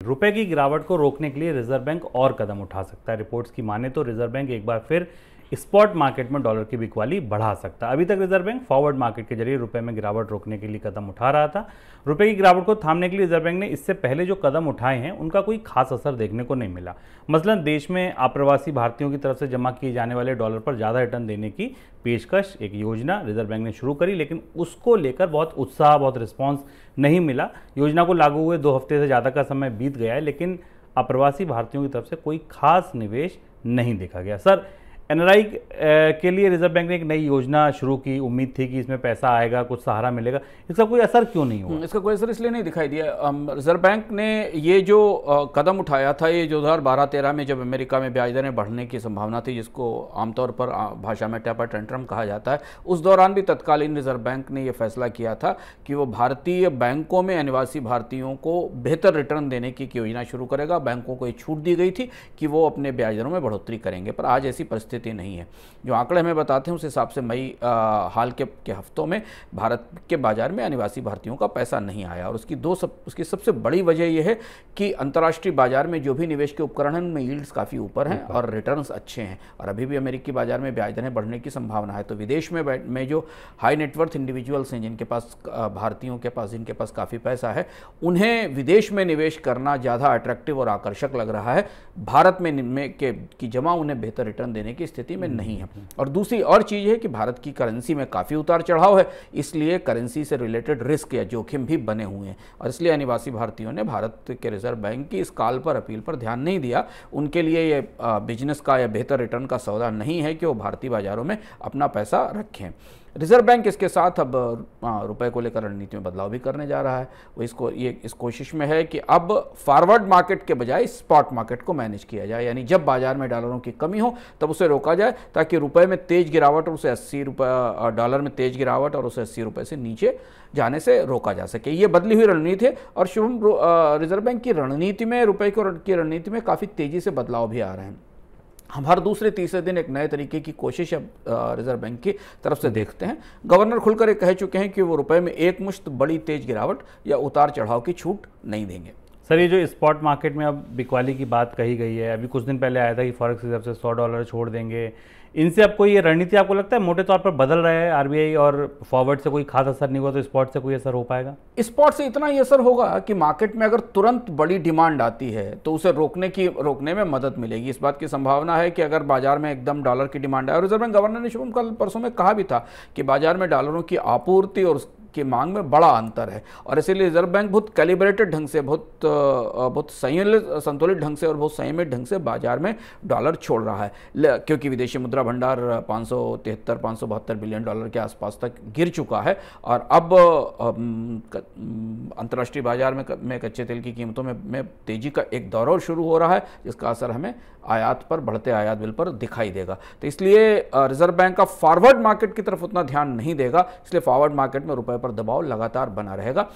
रुपए की गिरावट को रोकने के लिए रिजर्व बैंक और कदम उठा सकता है। रिपोर्ट्स की माने तो रिजर्व बैंक एक बार फिर स्पॉट मार्केट में डॉलर की बिकवाली बढ़ा सकता है। अभी तक रिजर्व बैंक फॉरवर्ड मार्केट के जरिए रुपए में गिरावट रोकने के लिए कदम उठा रहा था। रुपए की गिरावट को थामने के लिए रिजर्व बैंक ने इससे पहले जो कदम उठाए हैं उनका कोई खास असर देखने को नहीं मिला। मसलन देश में अप्रवासी भारतीयों की तरफ से जमा किए जाने वाले डॉलर पर ज़्यादा रिटर्न देने की पेशकश एक योजना रिजर्व बैंक ने शुरू करी, लेकिन उसको लेकर बहुत उत्साह, बहुत रिस्पॉन्स नहीं मिला। योजना को लागू हुए 2 हफ्ते से ज़्यादा का समय बीत गया है, लेकिन अप्रवासी भारतीयों की तरफ से कोई खास निवेश नहीं देखा गया। सर, एनआरआई के लिए रिजर्व बैंक ने एक नई योजना शुरू की, उम्मीद थी कि इसमें पैसा आएगा, कुछ सहारा मिलेगा, इसका कोई असर क्यों नहीं हुआ? इसका कोई असर इसलिए नहीं दिखाई दिया। रिजर्व बैंक ने ये जो कदम उठाया था, ये 2012-13 में जब अमेरिका में ब्याज दरें बढ़ने की संभावना थी, जिसको आमतौर पर भाषा में टेपर टेंट्रम कहा जाता है, उस दौरान भी तत्कालीन रिजर्व बैंक ने यह फैसला किया था कि वो भारतीय बैंकों में अनिवासी भारतीयों को बेहतर रिटर्न देने की योजना शुरू करेगा। बैंकों को ये छूट दी गई थी कि वो अपने ब्याज दरों में बढ़ोतरी करेंगे, पर आज ऐसी परिस्थिति नहीं है। जो आंकड़े हमें बताते हैं उस हिसाब से मई हाल के हफ्तों में भारत के बाजार में अनिवासी भारतीयों का पैसा नहीं आया, और उसकी सबसे बड़ी वजह यह है कि अंतर्राष्ट्रीय बाजार में जो भी निवेश के उपकरण हैं उनमें यील्ड्स काफ़ी ऊपर हैं और रिटर्न्स अच्छे हैं, और अभी भी अमेरिकी बाजार में ब्याज दरें बढ़ने की संभावना है। तो विदेश में जो हाई नेटवर्थ इंडिविजुअल्स हैं, जिनके पास भारतीयों के पास जिनके पास काफ़ी पैसा है, उन्हें विदेश में निवेश करना ज़्यादा अट्रैक्टिव और आकर्षक लग रहा है। भारत में की जमा उन्हें बेहतर रिटर्न देने की स्थिति में नहीं है। और दूसरी और चीज़ है कि भारत की करेंसी में काफ़ी उतार चढ़ाव है, इसलिए करेंसी से रिलेटेड रिस्क या जोखिम भी बने हुए हैं, और इसलिए अनिवासी भारतीयों ने भारत के रिजर्व बैंक की इस कॉल पर, अपील पर ध्यान नहीं दिया। उनके लिए ये बिजनेस का या बेहतर रिटर्न का सौदा नहीं है कि वो भारतीय बाजारों में अपना पैसा रखें। रिजर्व बैंक इसके साथ अब रुपए को लेकर रणनीति में बदलाव भी करने जा रहा है। वो इस कोशिश में है कि अब फॉरवर्ड मार्केट के बजाय स्पॉट मार्केट को मैनेज किया जाए, यानी जब बाजार में डॉलरों की कमी हो तब उसे रोका जाए, ताकि रुपए में तेज गिरावट और उसे 80 रुपये, डॉलर में तेज गिरावट और उसे 80 रुपये से नीचे जाने से रोका जा सके। ये बदली हुई रणनीति है, और शुभम, रिजर्व बैंक की रणनीति में, रुपए की रणनीति में काफ़ी तेज़ी से बदलाव भी आ रहे हैं। हम हर दूसरे तीसरे दिन एक नए तरीके की कोशिश अब रिजर्व बैंक की तरफ से देखते हैं। गवर्नर खुलकर कह चुके हैं कि वो रुपए में एक मुश्त बड़ी तेज गिरावट या उतार चढ़ाव की छूट नहीं देंगे। सर, ये जो स्पॉट मार्केट में अब बिकवाली की बात कही गई है, अभी कुछ दिन पहले आया था कि फॉरेक्स रिजर्व से $100 छोड़ देंगे, इनसे अब कोई ये रणनीति आपको लगता है मोटे तौर पर बदल रहा है आरबीआई, और फॉरवर्ड से कोई खास असर नहीं हुआ तो स्पॉट से कोई असर हो पाएगा? स्पॉट से इतना ही असर होगा कि मार्केट में अगर तुरंत बड़ी डिमांड आती है तो उसे रोकने में मदद मिलेगी। इस बात की संभावना है कि अगर बाजार में एकदम डॉलर की डिमांड है, और रिजर्व बैंक गवर्नर ने शुभम कल परसों में कहा भी था कि बाजार में डॉलरों की आपूर्ति और की मांग में बड़ा अंतर है, और इसीलिए रिजर्व बैंक बहुत कैलिब्रेटेड ढंग से, बहुत संतुलित ढंग से और बहुत संयमित ढंग से बाजार में डॉलर छोड़ रहा है, क्योंकि विदेशी मुद्रा भंडार 572 बिलियन डॉलर के आसपास तक गिर चुका है, और अब अंतर्राष्ट्रीय बाजार में कच्चे तेल की कीमतों में तेजी का एक दौर शुरू हो रहा है, जिसका असर हमें आयात पर, बढ़ते आयात बिल पर दिखाई देगा। तो इसलिए रिजर्व बैंक का फॉरवर्ड मार्केट की तरफ उतना ध्यान नहीं देगा, इसलिए फॉरवर्ड मार्केट में रुपए पर दबाव लगातार बना रहेगा।